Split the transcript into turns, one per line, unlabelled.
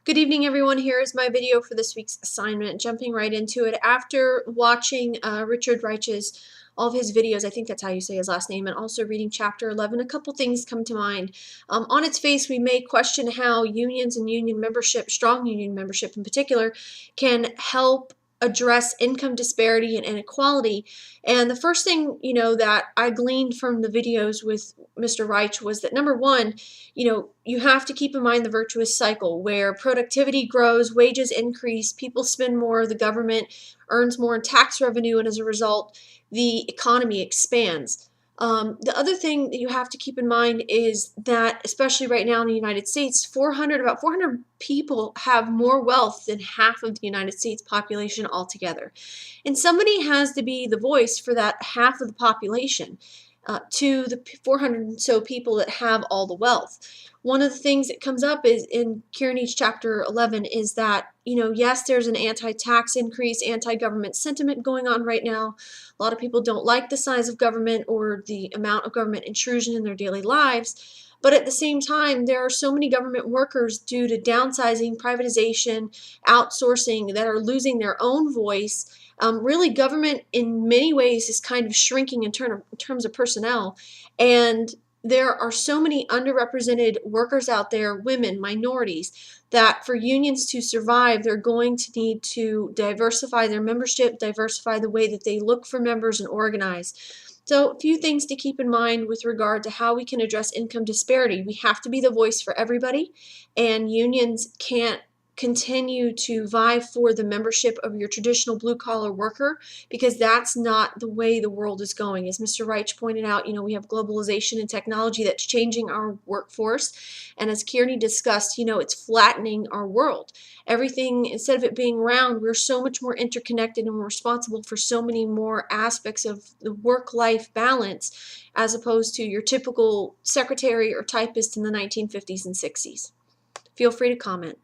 Good evening, everyone. Here is my video for this week's assignment. Jumping right into it. After watching Richard Reich's, all of his videos, I think that's how you say his last name, and also reading chapter 11, a couple things come to mind. On its face, we may question how unions and union membership, strong union membership in particular, can help address income disparity and inequality. And the first thing, that I gleaned from the videos with Mr. Reich was that, number one, you have to keep in mind the virtuous cycle where productivity grows, wages increase, people spend more, the government earns more in tax revenue, and as a result, the economy expands. The other thing that you have to keep in mind is that, especially right now in the United States, about 400 people have more wealth than half of the United States population altogether. And somebody has to be the voice for that half of the population, to the 400 and so people that have all the wealth. One of the things that comes up is in Kearney's chapter 11 is that, yes, there's an anti-tax increase, anti-government sentiment going on right now. A lot of people don't like the size of government or the amount of government intrusion in their daily lives. But at the same time, there are so many government workers due to downsizing, privatization, outsourcing that are losing their own voice. Really, government in many ways is kind of shrinking in terms of personnel. And there are so many underrepresented workers out there, women, minorities, that for unions to survive, they're going to need to diversify their membership, diversify the way that they look for members and organize. So a few things to keep in mind with regard to how we can address income disparity. We have to be the voice for everybody, and unions can't continue to vie for the membership of your traditional blue-collar worker, because that's not the way the world is going. As Mr. Reich pointed out, we have globalization and technology that's changing our workforce, and as Kearney discussed, it's flattening our world. Everything, instead of it being round, we're so much more interconnected and we're responsible for so many more aspects of the work-life balance as opposed to your typical secretary or typist in the 1950s and 60s. Feel free to comment.